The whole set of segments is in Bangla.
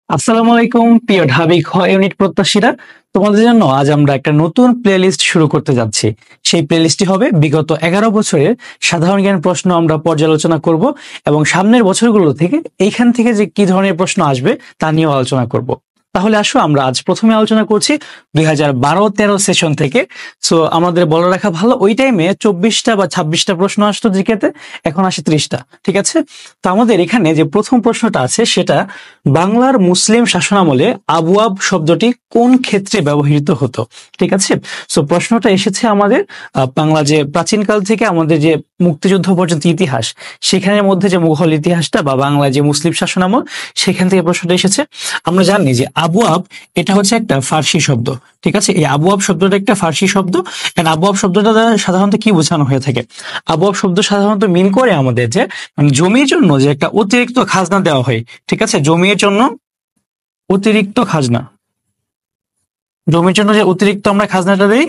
আসসালামু আলাইকুম প্রিয় ঢাবি খ ইউনিট প্রত্যাশীরা। তোমাদের জন্য আজ আমরা একটা নতুন প্লেলিস্ট শুরু করতে যাচ্ছি। সেই প্লেলিস্টটি হবে বিগত 11 বছরের সাধারণ জ্ঞান প্রশ্ন আমরা পর্যালোচনা করব এবং সামনের বছরগুলো থেকে এইখান থেকে যে কি ধরনের প্রশ্ন আসবে তা নিয়েও আলোচনা করব। তাহলে আসো আমরা আজ প্রথমে আলোচনা করছি 2012-13 সেশন থেকে। সো আমাদের বলে রাখা ভালো, ওই টাইমে 24টা বা 26টা প্রশ্ন আসতো জিকেতে, এখন আসে 30টা। ঠিক আছে, তো আমাদের এখানে যে প্রথম প্রশ্নটা আছে সেটা, বাংলার মুসলিম শাসনামলে আবওয়াব শব্দটি কোন ক্ষেত্রে ব্যবহৃত হতো। ঠিক আছে, সো প্রশ্নটা এসেছে আমাদের বাংলা যে প্রাচীনকাল থেকে আমাদের যে মুক্তিযুদ্ধ পর্যন্ত ইতিহাস, সেখানের মধ্যে যে মুঘল ইতিহাসটা বা বাংলা যে মুসলিম শাসনামল, সেখান থেকে প্রশ্নটা এসেছে। আমরা জানি যে আবওয়াব এটা হচ্ছে একটা ফার্সি শব্দ। ঠিক আছে, এই আবওয়াব শব্দটা একটা ফার্সি শব্দ। আবওয়াব শব্দটা দ্বারা সাধারণত কি বোঝানো হয়ে থাকে? আবওয়াব শব্দ সাধারণত মিন করে আমাদের যে জমির জন্য যে একটা অতিরিক্ত খাজনা দেওয়া হয়। ঠিক আছে, জমির জন্য অতিরিক্ত খাজনা, জমির জন্য যে অতিরিক্ত আমরা খাজনাটা দেই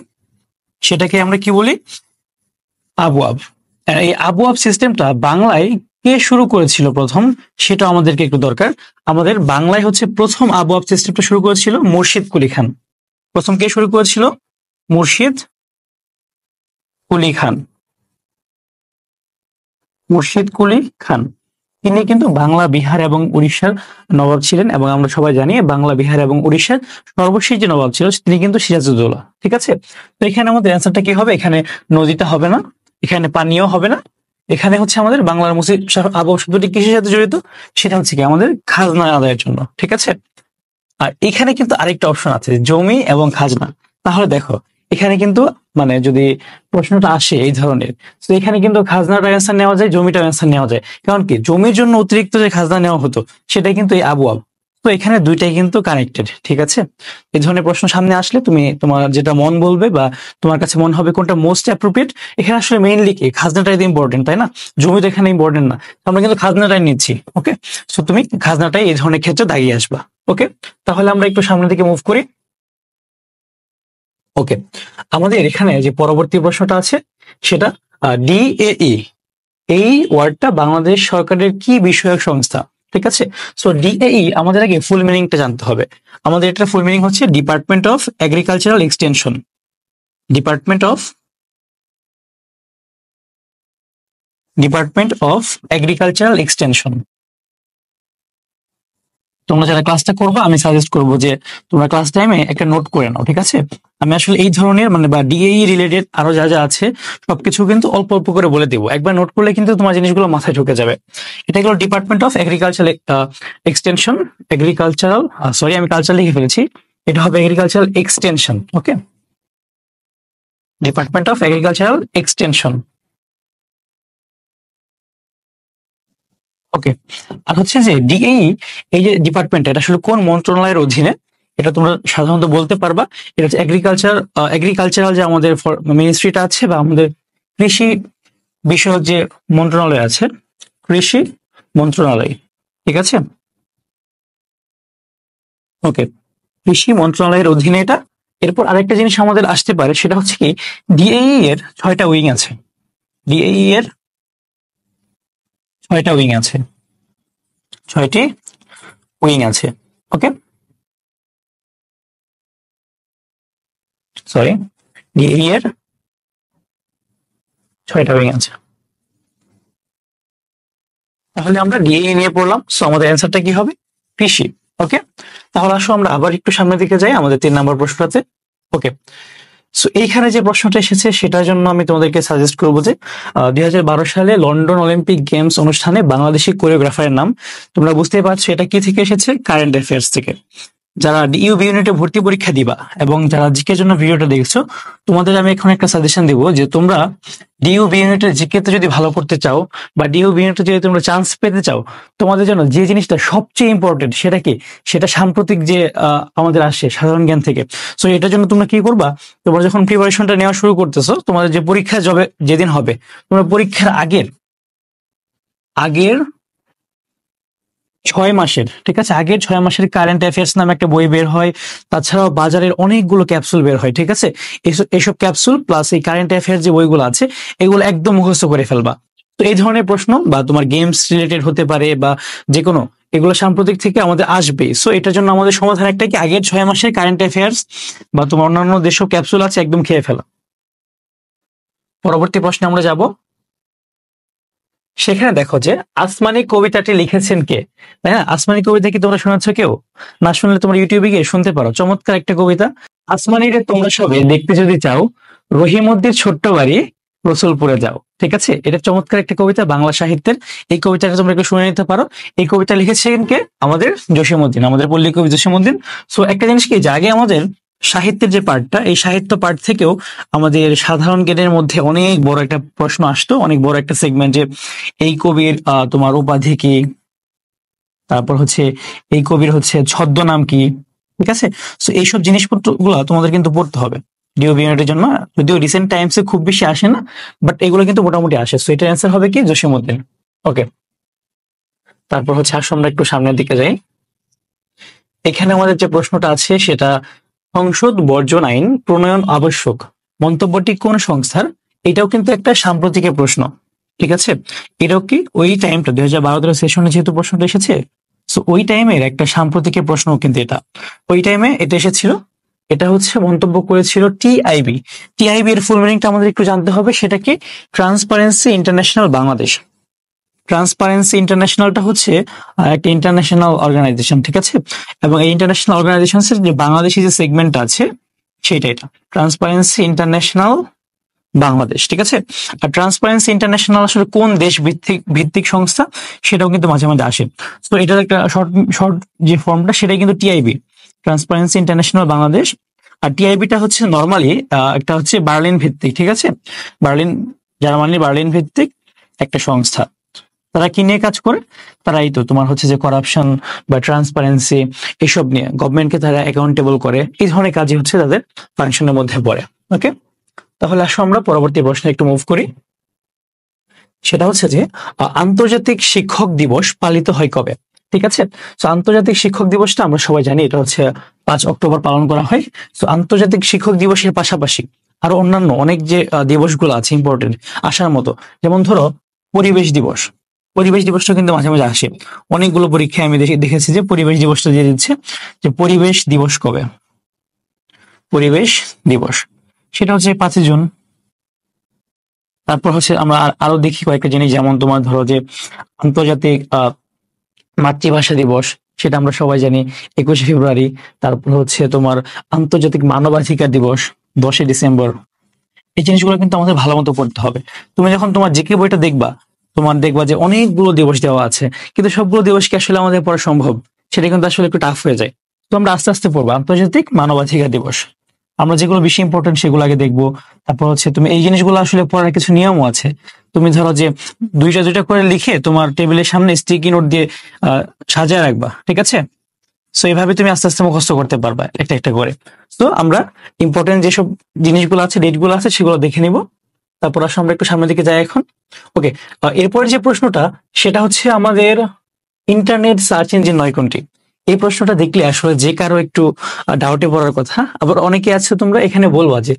সেটাকে আমরা কি বলি? আবওয়াব। এই আবওয়াব সিস্টেমটা বাংলায় কে শুরু করেছিল প্রথম, সেটা আমাদেরকে একটু দরকার। আমাদের বাংলায় হচ্ছে প্রথম আবওয়াব সিস্টেমটা শুরু করেছিল মুর্শিদ কুলি খান। প্রথম কে শুরু করেছিল? মুর্শিদ কুলি খান। মুর্শিদ কুলি খান তিনি কিন্তু বাংলা, বিহার এবং উড়িষ্যার নবাব ছিলেন, এবং আমরা সবাই জানি বাংলা, বিহার এবং উড়িষ্যার সর্বশেষ যে নবাব ছিল তিনি কিন্তু সিরাজউদ্দৌলা। ঠিক আছে, তো এখানে আমাদের অ্যান্সারটা কি হবে? এখানে নদীটা হবে না, এখানে পানিও হবে না, এখানে হচ্ছে আমাদের বাংলার মুসলিম আবহাওয়া শব্দটি কিসের সাথে জড়িত? সেটা হচ্ছে কি আমাদের খাজনা আদায়ের জন্য। ঠিক আছে, আর এখানে কিন্তু আরেকটা অপশন আছে, জমি এবং খাজনা। তাহলে দেখো এখানে কিন্তু মানে যদি প্রশ্নটা আসে এই ধরনের, তো এখানে কিন্তু খাজনাটা অ্যান্সার নেওয়া যায়, জমিটার অ্যান্সার নেওয়া যায়। কারণ কি, জমির জন্য অতিরিক্ত যে খাজনা নেওয়া হতো সেটাই কিন্তু এই আবওয়াব। তো এখানে দুইটাই কিন্তু কানেক্টেড। ঠিক আছে, এই ধরনের প্রশ্ন সামনে আসলে তুমি তোমার যেটা মন বলবে বা তোমার কাছে মনে হবে কোনটা মোস্ট অ্যাপ্রোপ্রিয়েট, এখানে আসলে মেইনলি কি খাজনাটাই ইম্পর্টেন্ট, তাই না? জমি তো এখানে ইম্পর্টেন্ট না, আমরা কিন্তু খাজনাটাই নিচ্ছি। ওকে, সো তুমি খাজনাটাই এই ধরনের ক্ষেত্রে দাগিয়ে আসবা। ওকে, তাহলে আমরা একটু সামনের দিকে মুভ করি। ওকে, আমাদের এখানে যে পরবর্তী প্রশ্নটা আছে সেটা ডিএই, এই ওয়ার্ডটা বাংলাদেশ সরকারের কি বিষয়ক সংস্থা? ঠিক আছে, সো ডিএই আমাদের আগে ফুল মিনিংটা জানতে হবে। আমাদের এটা ফুল মিনিং হচ্ছে department of agricultural extension. Department of agricultural extension. তোমরা যারা ক্লাসটা করবো আমি সাজেস্ট করবো যে তোমরা ক্লাস টাইমে একটা নোট করে নাও। ঠিক আছে, আমি আসলে এই ধরনের মানে বা ডিএই রিলেটেড আরো যা যা আছে সবকিছু কিন্তু অল্প অল্প করে বলে দেবো, একবার নোট করলে কিন্তু তোমার জিনিসগুলো মাথায় ঢুকে যাবে। এটা হলো department of agriculture extension, agricultural, sorry আমি কালচার লিখে ফেলেছি, এটা হবে agricultural extension. Okay, department of agricultural extension. Okay, আর হচ্ছে যে ডিএই, এই যে ডিপার্টমেন্ট, এটা আসলে কোন মন্ত্রণালয়ের অধীনে এটা তোমরা সাধারণত বলতে পারবা। এটা হচ্ছে এগ্রিকালচারাল যে আমাদের মিনিস্ট্রিটা আছে বা আমাদের কৃষি বিষয়ক যে মন্ত্রণালয় আছে, কৃষি মন্ত্রণালয়। ঠিক আছে, ওকে, কৃষি মন্ত্রণালয়ের অধীনে এটা। এরপর আরেকটা জিনিস আমাদের আসতে পারে, সেটা হচ্ছে কি ডিএই এর 6টা উইং আছে। ডিএই এর 6টা উইং আছে, 6টি উইং আছে। ওকে, সরি, ডিএই এর 6টা উইং আছে। তাহলে আমরা ডিএই নিয়ে পড়লাম, সো আমাদের অ্যান্সারটা কি হবে? কৃষি। ওকে, তাহলে আসো আমরা আবার একটু সামনের দিকে যাই আমাদের 3 নম্বর প্রশ্নটাতে। ওকে, সো এইখানে যে প্রশ্নটা এসেছে সেটার জন্য আমি তোমাদেরকে সাজেস্ট করবো যে 2012 সালে লন্ডন অলিম্পিক গেমস অনুষ্ঠানে বাংলাদেশি কোরিওগ্রাফারের নাম। তোমরা বুঝতেই পারছো এটা কি থেকে এসেছে? কারেন্ট অ্যাফেয়ার্স থেকে। যারা ডিইউবি ইউনিটে ভর্তি পরীক্ষা দিবা এবং যারা জিকে জন্য ভিডিওটা দেখছো, তোমাদের আমি এখন একটা সাজেশন দিব যে তোমরা ডিইউবি ইউনিটে জিকে তে যদি ভালো করতে চাও বা ডিইউবি ইউনিটে যদি তোমরা চান্স পেতে চাও, তোমাদের জন্য যে জিনিসটা সবচেয়ে ইম্পর্টেন্ট সেটা কি? সেটা সাম্প্রতিক যে আমাদের আসে সাধারণ জ্ঞান থেকে। সো এটার জন্য তোমরা কি করবা? তোমরা যখন প্রিপারেশনটা নেওয়া শুরু করতেছো, তোমাদের যে পরীক্ষা যাবে যেদিন হবে, তোমরা পরীক্ষার আগের আগের 6 মাসের, ঠিক আছে, আগের 6 মাসের কারেন্ট অ্যাফেয়ার্স নামে একটা বই বের হয়। তাছাড়াও বাজারের অনেকগুলো ক্যাপসুল বের হয়। ঠিক আছে, এইসব ক্যাপসুল প্লাস এই কারেন্ট অ্যাফেয়ার্স যে বইগুলো আছে এগুলো একদম মুখস্থ করে ফেলবা। তো এই ধরনের প্রশ্ন বা তোমার গেমস রিলেটেড হতে পারে বা যে কোনো এগুলো সাম্প্রতিক থেকে আমাদের আসবে। সো এটার জন্য আমাদের সমাধান একটা কি, আগের 6 মাসের কারেন্ট অ্যাফেয়ার্স বা তোমার অন্যান্য যেসব ক্যাপসুল আছে একদম খেয়ে ফেলা। পরবর্তী প্রশ্নে আমরা যাব। সেখানে দেখো যে আসমানি কবিতাটি লিখেছেন কে, তাই না? আসমানি কবিতা কি তোমরা শোনাচ্ছ কেউ? না শুনলে তোমরা ইউটিউবে গিয়ে শুনতে পারো, চমৎকার একটা কবিতা। আসমানিরে তোমরা সবে দেখতে যদি চাও, রহিমদ্দির ছোট্ট বাড়ি রসুলপুরে যাও। ঠিক আছে, এটা চমৎকার একটা কবিতা বাংলা সাহিত্যের। এই কবিতাটা তোমরা একটু শুনে নিতে পারো। এই কবিতা লিখেছেন কে? আমাদের জসীমউদ্দিন, আমাদের পল্লী কবি জসীমউদ্দিন। সো একটা জিনিস কি, যে আগে আমাদের সাহিত্যের যে পার্টটা, এই সাহিত্য পার্ট থেকেও আমাদের সাধারণ জ্ঞানের মধ্যে অনেক বড় একটা প্রশ্ন আসতো, অনেক বড় একটা সেগমেন্ট, যে এই কবির তোমার উপাধি কি, তারপর হচ্ছে এই কবির হচ্ছে ছদ্মনাম কি। ঠিক আছে, সো এইসব জিনিসপত্র গুলো তোমাদের কিন্তু পড়তে হবে ডিওবি ইউনিটের জন্য। যদিও রিসেন্ট টাইমসে খুব বেশি আসে না, বাট এগুলো কিন্তু মোটামুটি আসে। সো এটার অ্যান্সার হবে কি, জসীমউদ্দিন। ওকে, তারপর হচ্ছে আসো আমরা একটু সামনের দিকে যাই। এখানে আমাদের যে প্রশ্নটা আছে সেটা, সংসদ বর্জন আইন প্রণয়ন আবশ্যক মন্তব্যটি কোন সংস্থার? এটাও কিন্তু একটা সাম্প্রতিকের প্রশ্ন। ঠিক আছে, এটাও কি ওই টাইমটা 2012 সেশনে যেহেতু প্রশ্নটা এসেছে, সো ওই টাইমের একটা সাম্প্রতিকের প্রশ্ন কিন্তু এটা। ওই টাইমে এটা এসেছিল। এটা হচ্ছে মন্তব্য করেছিল টিআইবি। টিআইবি এর ফুল মিনিংটা আমাদের একটু জানতে হবে, সেটা কি, ট্রান্সপারেন্সি ইন্টারন্যাশনাল বাংলাদেশ। ট্রান্সপারেন্সি ইন্টারন্যাশনালটা হচ্ছে একটা ইন্টারন্যাশনাল অর্গানাইজেশন। ঠিক আছে, এবং এই ইন্টারন্যাশনাল অর্গানাইজেশন যে বাংলাদেশি যে সেগমেন্ট আছে সেটা, এটা ট্রান্সপারেন্সি ইন্টারন্যাশনাল বাংলাদেশ। ঠিক আছে, আর ট্রান্সপারেন্সি ইন্টারন্যাশনাল আসলে কোন দেশ ভিত্তিক সংস্থা, সেটাও কিন্তু মাঝে মাঝে আসে। তো এটার একটা শর্ট যে ফর্মটা, সেটাই কিন্তু টিআইবি, ট্রান্সপারেন্সি ইন্টারন্যাশনাল বাংলাদেশ। আর টিআইবিটা হচ্ছে নর্মালি একটা হচ্ছে বার্লিন ভিত্তিক। ঠিক আছে, বার্লিন, জার্মানি বার্লিন ভিত্তিক একটা সংস্থা। তারা কি নিয়ে কাজ করে? তারা এই তো তোমার হচ্ছে যে করাপশন বা ট্রান্সপারেন্সি এসব নিয়ে গভর্নমেন্টকে তারা অ্যাকাউন্টেবল করে, এই ধরনের কাজই হচ্ছে তাদের ফাংশনের মধ্যে পড়ে। ওকে, তাহলে আসো আমরা পরবর্তী প্রশ্নে একটু মুভ করি। সেটা হচ্ছে যে আন্তর্জাতিক শিক্ষক দিবস পালিত হয় কবে? ঠিক আছে, তো আন্তর্জাতিক শিক্ষক দিবসটা আমরা সবাই জানি, এটা হচ্ছে 5 অক্টোবর পালন করা হয়। তো আন্তর্জাতিক শিক্ষক দিবসের পাশাপাশি আরো অন্যান্য অনেক যে দিবসগুলো আছে ইম্পর্টেন্ট আসার মতো, যেমন ধরো পরিবেশ দিবস। পরিবেশ দিবসটা কিন্তু মাঝে মাঝে আসে, অনেকগুলো পরীক্ষায় আমি দেখেছি যে পরিবেশ দিবসটা দিয়ে দিচ্ছে, যে পরিবেশ দিবস কবে। পরিবেশ দিবস সেটা হচ্ছে 5 জুন। তারপর হচ্ছে আমরা আরো দেখি কয়েকটা জিনিস, যেমন তোমার ধরো যে আন্তর্জাতিক মাতৃভাষা দিবস, সেটা আমরা সবাই জানি 21শে ফেব্রুয়ারি। তারপর হচ্ছে তোমার আন্তর্জাতিক মানবাধিকার দিবস 10 ডিসেম্বর। এই জিনিসগুলো কিন্তু আমাদের ভালো মতো পড়তে হবে। তুমি যখন তোমার জিকে বইটা দেখবা, তোমার দেখবা যে অনেকগুলো দিবস দেওয়া আছে, কিন্তু সবগুলো দিবস কি আসলে আমাদের পড়া সম্ভব? সেটা কিন্তু আসলে একটু টাফ হয়ে যায়। তো আমরা আস্তে আস্তে পড়বো আন্তর্জাতিক মানবাধিকার দিবস, আমরা যেগুলো বেশি ইম্পর্টেন্ট সেগুলো আগে দেখবো। তারপর হচ্ছে তুমি এই জিনিসগুলো আসলে পড়ার কিছু নিয়মও আছে। তুমি ধরো যে দুইটা দুইটা করে লিখে তোমার টেবিলের সামনে স্টিকি নোট দিয়ে সাজায় রাখবা। ঠিক আছে, সো এইভাবে তুমি আস্তে আস্তে মুখস্থ করতে পারবা একটা একটা করে। তো আমরা ইম্পর্টেন্ট যেসব জিনিসগুলো আছে, ডেটগুলো আছে, সেগুলো দেখে নিব। তারপর আসলে আমরা একটু সামনের দিকে যাই এখন। ওকে, এরপরে যে প্রশ্নটা, সেটা হচ্ছে আমাদের ইন্টারনেট সার্চ ইঞ্জিন নয় কোনটি? এই প্রশ্নটা দেখলে আসলে যে কারো একটু ডাউটে পড়ার কথা। আবার অনেকে আছে তোমরা এখানে বলবা যে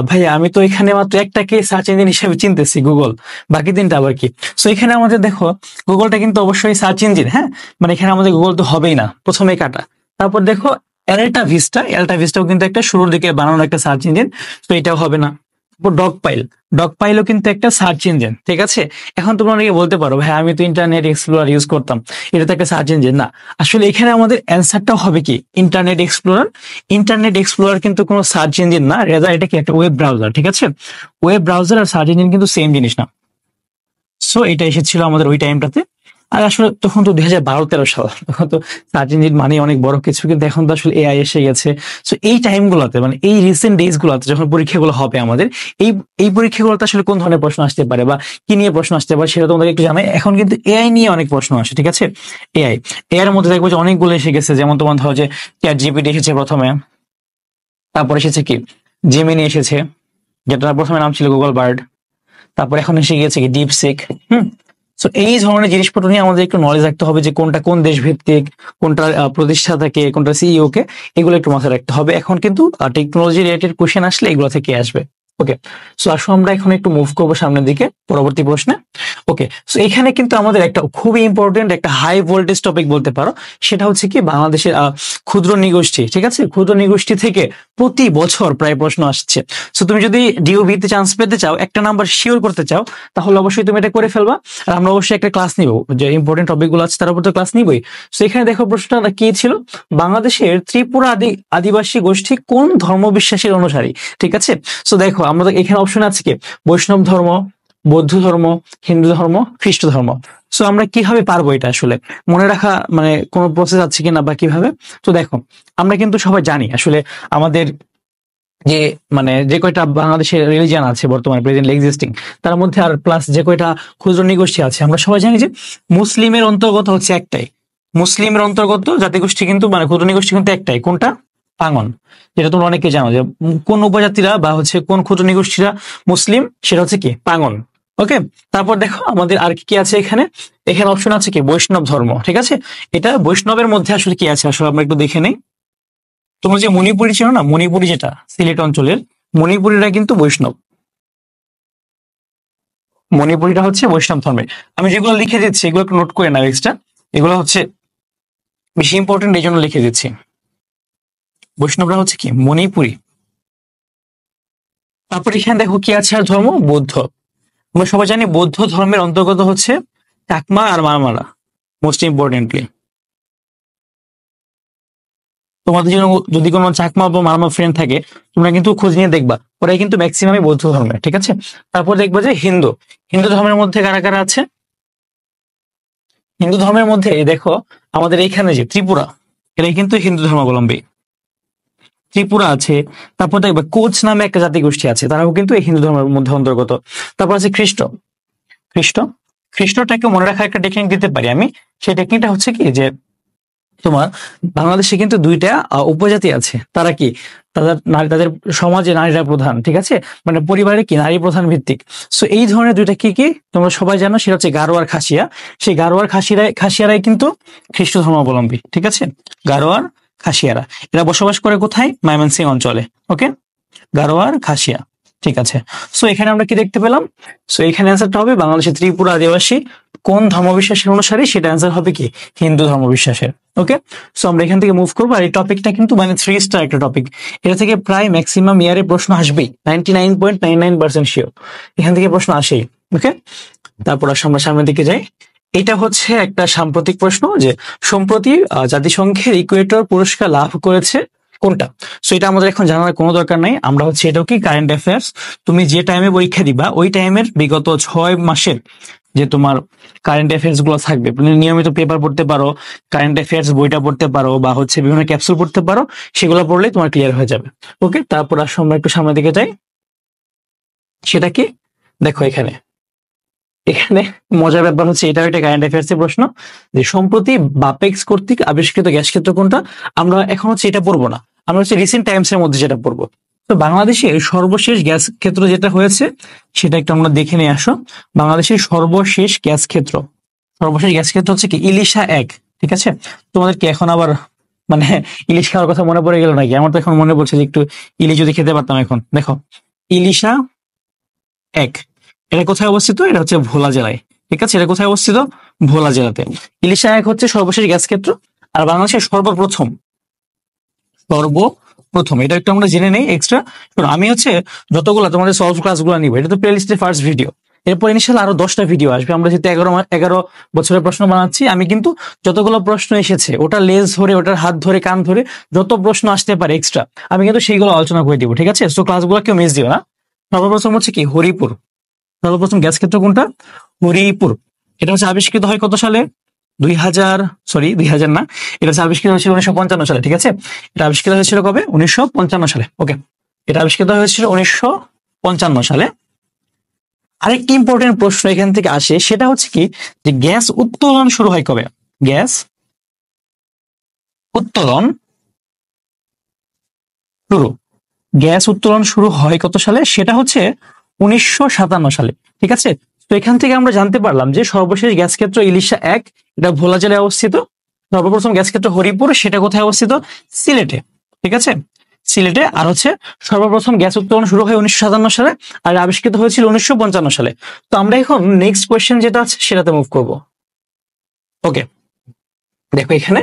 ভাই আমি তো এখানে মাত্র একটাকে সার্চ ইঞ্জিন হিসেবে চিনতেছি, গুগল, বাকি তিনটা আবার কি? সো এখানে আমাদের দেখো গুগলটা কিন্তু অবশ্যই সার্চ ইঞ্জিন, হ্যাঁ, মানে এখানে আমাদের গুগল তো হবেই না, প্রথমে কাটা। তারপর দেখো অ্যালটা ভিস্টাও কিন্তু একটা শুরুর দিকে বানানো একটা সার্চ ইঞ্জিন, তো এটাও হবে না। ডগ পাইলও কিন্তু একটা সার্চ ইঞ্জিন। ঠিক আছে, এখন তোমরা অনেকে বলতে পারো ভাই আমি তো ইন্টারনেট এক্সপ্লোরার ইউজ করতাম, এটা তো একটা সার্চ ইঞ্জিন না। আসলে এখানে আমাদের অ্যান্সারটাও হবে কি, ইন্টারনেট এক্সপ্লোরার। ইন্টারনেট এক্সপ্লোরার কিন্তু কোনো সার্চ ইঞ্জিন না, রেজার এটা কি একটা ওয়েব ব্রাউজার। ঠিক আছে, ওয়েব ব্রাউজার আর সার্চ ইঞ্জিন কিন্তু সেম জিনিস না। সো এটা এসেছিল আমাদের ওই টাইমটাতে। আর আসলে তখন তো 2012-13 সাল, তখন তো সার্চ ইঞ্জিন মানে অনেক বড় কিছু, কিন্তু এখন তো আসলে এআই এসে গেছে। সো এই টাইমগুলোতে, মানে এই রিসেন্ট ডেজ গুলোতে যখন পরীক্ষাগুলো হবে আমাদের, এই এই পরীক্ষাগুলোতে আসলে কোন ধরনের প্রশ্ন আসতে পারে বা কি নিয়ে প্রশ্ন আসতে পারে সেটা তোমাদের একটু জানাই। এখন কিন্তু এআই নিয়ে অনেক প্রশ্ন আসে। ঠিক আছে, এআই এর মধ্যে দেখবো যে অনেকগুলো এসে গেছে, যেমন তোমার ধরো যে চ্যাট জিপিটি এসেছে প্রথমে, তারপর এসেছে কি জেমিনি এসেছে, যেটা প্রথমে নাম ছিল গুগল বার্ড, তারপর এখন এসে গিয়েছে কি ডিপসিক। সো এই ধরনের জিনিসপত্র নিয়ে আমাদের একটু নলেজ রাখতে হবে, যে কোনটা কোন দেশ ভিত্তিক, কোনটা প্রতিষ্ঠাতাকে, কোনটা সিইও কে, এগুলো একটু মাথায় রাখতে হবে। এখন কিন্তু টেকনোলজি রিলেটেড কোশ্চেন আসলে এগুলো থেকে আসবে। ওকে, সো আসো আমরা এখন একটু মুভ করবো সামনের দিকে পরবর্তী প্রশ্নে। ওকে, সো এখানে কিন্তু আমাদের একটা খুবই ইম্পর্টেন্ট একটা হাই ভোল্টেজ টপিক বলতে পারো, সেটা হচ্ছে কি বাংলাদেশের ক্ষুদ্র নিগোষ্ঠী। ঠিক আছে, ক্ষুদ্র নিগোষ্ঠী থেকে প্রতি বছর প্রায় প্রশ্ন আসছে। সো তুমি যদি ডিওভি তে চান্স পেতে চাও, একটা নাম্বার শিওর করতে চাও, তাহলে অবশ্যই তুমি এটা করে ফেলবা। আর আমরা অবশ্যই একটা ক্লাস নিব, যে ইম্পর্টেন্ট টপিক গুলো আছে তার উপর তো ক্লাস নিবই। সো এখানে দেখো প্রশ্নটা কি ছিল, বাংলাদেশের ত্রিপুরা আদিবাসী গোষ্ঠী কোন ধর্মবিশ্বাসের অনুসারী? ঠিক আছে, সো দেখো আমরা এখানে অপশন আছে কি বৈষ্ণব ধর্ম, বৌদ্ধ ধর্ম, হিন্দু ধর্ম, খ্রিস্ট ধর্ম। সো আমরা কিভাবে পারবো এটা আসলে মনে রাখা, মানে কোনো প্রসেস আছে কিনা বা কিভাবে? তো দেখো আমরা কিন্তু সবাই জানি আসলে আমাদের যে মানে যে কয়টা বাংলাদেশের রিলিজিয়ান আছে বর্তমানে প্রেজেন্টলি এক্সিস্টিং, তার মধ্যে আর প্লাস যে কয়টা ক্ষুদ্র নিগোষ্ঠী আছে, আমরা সবাই জানি যে মুসলিমের অন্তর্গত হচ্ছে একটাই, মুসলিমের অন্তর্গত জাতিগোষ্ঠী কিন্তু মানে ক্ষুদ্র নিগোষ্ঠী কিন্তু একটাই, কোনটা? পাঙ্গন। যেটা তোমরা অনেকে জানো যে কোন উপজাতিরা বা হচ্ছে কোন ক্ষুদ্র নিগোষ্ঠীরা মুসলিম, সেটা হচ্ছে কি পাঙ্গন। ওকে, তারপর দেখো আমাদের আর কি কি আছে এখানে, এখানে অপশন আছে কি বৈষ্ণব ধর্ম। ঠিক আছে, এটা বৈষ্ণবের মধ্যে আসলে কি আছে আসলে আমরা একটু দেখে নেই। তোমরা যে মণিপুরি ছিল না, মণিপুরি যেটা সিলেট অঞ্চলের, মণিপুরিরা কিন্তু বৈষ্ণব, মণিপুরিটা হচ্ছে বৈষ্ণব ধর্মের। আমি যেগুলো লিখে দিচ্ছি এগুলো একটু নোট করে নাও এক্সট্রা, এগুলো হচ্ছে বেশি ইম্পর্টেন্ট এই জন্য লিখে দিচ্ছি। বৈষ্ণবরা হচ্ছে কি মণিপুরি। তারপর এখানে দেখো কি আছে আর ধর্ম, বৌদ্ধ। আমরা সবাই জানি বৌদ্ধ ধর্মের অন্তর্গত হচ্ছে চাকমা আর মারমারা, মোস্ট ইম্পর্টেন্টলি। তোমাদের জন্য যদি কোনো চাকমা বা মারমা ফ্রেন্ড থাকে, তোমরা কিন্তু খোঁজ নিয়ে দেখবা, ওরাই কিন্তু ম্যাক্সিমামই বৌদ্ধ ধর্মের। ঠিক আছে, তারপর দেখবা যে হিন্দু, হিন্দু ধর্মের মধ্যে কারা কারা আছে? হিন্দু ধর্মের মধ্যে দেখো আমাদের এখানে যে ত্রিপুরা, এরাই কিন্তু হিন্দু ধর্মাবলম্বী, ত্রিপুরা আছে। তারপর দেখবে কোচ নামে একটা জাতিগোষ্ঠী আছে, তারাও কিন্তু এই হিন্দু ধর্মের মধ্যে অন্তর্গত। তারপর আছে খ্রিস্ট, খ্রিস্ট খ্রিস্টটাকে মনে রাখার একটা টেকনিক দিতে পারি আমি। সেই টেকনিকটা হচ্ছে কি যে তোমার বাংলাদেশে কিন্তু দুইটা উপজাতি আছে, তারা কি তাদের নারী, তাদের সমাজে নারীরা প্রধান। ঠিক আছে, মানে পরিবারে কি নারী প্রধান ভিত্তিক। সো এই ধরনের দুইটা কি কি তোমরা সবাই জানো, সেটা হচ্ছে গারো আর খাসিয়া। সেই গারো আর খাসিয়ারাই কিন্তু খ্রিস্ট ধর্মাবলম্বী। ঠিক আছে, গারো আর খাসিয়ারা এরা বসবাস করে কোথায়? ময়মনসিংহ অঞ্চলে। ওকে, গারো আর খাসিয়া। ঠিক আছে, সো এখানে আমরা কি দেখতে পেলাম? সো এখানে অ্যান্সারটা হবে বাংলাদেশের ত্রিপুরা আদিবাসী কোন ধর্মবিশ্বাসের অনুসারী, সেটা অ্যান্সার হবে কি হিন্দু ধর্মবিশ্বাসের। ওকে, সো আমরা এখান থেকে মুভ করবো। আর এই টপিকটা কিন্তু মানে 3 স্টার একটা টপিক, এটা থেকে প্রায় ম্যাক্সিমাম ইয়ারে প্রশ্ন আসবেই, 99.99% শিওর এখান থেকে প্রশ্ন আসেই। ওকে, তারপর আসলে আমরা সামনের দিকে যাই। এটা হচ্ছে একটা সাম্প্রতিক প্রশ্ন, যে সম্প্রতি জাতিসংঘের ইকুয়েটর পুরস্কার লাভ করেছে কোনটা? সো এটা আমাদের এখন জানার কোনো দরকার নাই, আমরা হচ্ছে এটাও কি কারেন্ট অ্যাফেয়ার্স। তুমি যে টাইমে পরীক্ষা দিবা ওই টাইমের বিগত 6 মাসের যে তোমার কারেন্ট অ্যাফেয়ার্স গুলো থাকবে, তুমি নিয়মিত পেপার পড়তে পারো, কারেন্ট অ্যাফেয়ার্স বইটা পড়তে পারো, বা হচ্ছে বিভিন্ন ক্যাপসুল পড়তে পারো, সেগুলো পড়লেই তোমার ক্লিয়ার হয়ে যাবে। ওকে, তারপর আসলে আমরা একটু সামনের দিকে যাই। সেটা কি দেখো এখানে, এখানে মজার ব্যাপার হচ্ছে এটাও একটা কারেন্ট অ্যাফেয়ার্স এর প্রশ্ন, যে সম্প্রতি বাপেক্স কর্তৃক আবিষ্কৃত গ্যাস ক্ষেত্র কোনটা? আমরা এখন হচ্ছে এটা পড়বো না, আমরা হচ্ছে রিসেন্ট টাইমস এর মধ্যে যেটা পড়বো। তো বাংলাদেশের সর্বশেষ গ্যাস ক্ষেত্র যেটা হয়েছে সেটা একটু আমরা দেখে নিয়ে আসো। বাংলাদেশের সর্বশেষ গ্যাস ক্ষেত্র, সর্বশেষ গ্যাস ক্ষেত্র হচ্ছে কি ইলিশা 1। ঠিক আছে, তোমাদের কি এখন আবার মানে ইলিশ খাওয়ার কথা মনে পড়ে গেল নাকি? আমার তো এখন মনে পড়ছে যে একটু ইলিশ যদি খেতে পারতাম এখন। দেখো ইলিশা 1 এটা কোথায় অবস্থিত? এটা হচ্ছে ভোলা জেলায়। ঠিক আছে, এটা কোথায় অবস্থিত? ভোলা জেলাতে। ইলিশা 1 হচ্ছে সর্বশেষ গ্যাস ক্ষেত্র। আর বাংলাদেশের সর্বপ্রথম এটা একটু আমরা জেনে নেই এক্সট্রা। আমি হচ্ছে যতগুলো তোমাদের সলভ ক্লাসগুলো নিব, এটা তো প্লেলিস্টের ফার্স্ট ভিডিও, এরপর ইনশাল্লাহ আরো 10টা ভিডিও আসবে। আমরা যেহেতু 11 বছরের প্রশ্ন বানাচ্ছি, আমি কিন্তু যতগুলো প্রশ্ন এসেছে ওটা লেজ ধরে, ওটার হাত ধরে, কান ধরে যত প্রশ্ন আসতে পারে এক্সট্রা, আমি কিন্তু সেইগুলো আলোচনা করে দিব। ঠিক আছে, তো ক্লাসগুলো কেউ মিস দিও না। সর্বপ্রথম হচ্ছে কি হরিপুর, সর্বপ্রথম গ্যাস ক্ষেত্র কোনটা? হরিপুর। এটা হচ্ছে আবিষ্কৃত হয় কত সালে? 2000 না, এটা হচ্ছে আবিষ্কৃত হয়েছিল 1955 সালে। ঠিক আছে, এটা আবিষ্কৃত হয়েছিল কবে? 1955 সালে। ওকে, এটা আবিষ্কৃত হয়েছিল 1955 সালে। আরেকটি ইম্পর্টেন্ট প্রশ্ন এখান থেকে আসে, সেটা হচ্ছে কি যে গ্যাস উত্তোলন শুরু হয় কবে? গ্যাস উত্তোলন শুরু, গ্যাস উত্তোলন শুরু হয় কত সালে? সেটা হচ্ছে 1957 সালে। ঠিক আছে, তো এখান থেকে আমরা জানতে পারলাম যে সর্বশেষ গ্যাস ক্ষেত্র ইলিশা 1, এটা ভোলা জেলায় অবস্থিত। সর্বপ্রথম গ্যাস ক্ষেত্র হরিপুর, সেটা কোথায় অবস্থিত? সিলেটে। ঠিক আছে, সিলেটে। আর হচ্ছে সর্বপ্রথম গ্যাস উৎপাদন শুরু হয় 1957 সালে, আর আবিষ্কৃত হয়েছিল 1955 সালে। তো আমরা এখন নেক্সট কোয়েশ্চেন যেটা আছে সেটাতে মুভ করব। ওকে, দেখো এখানে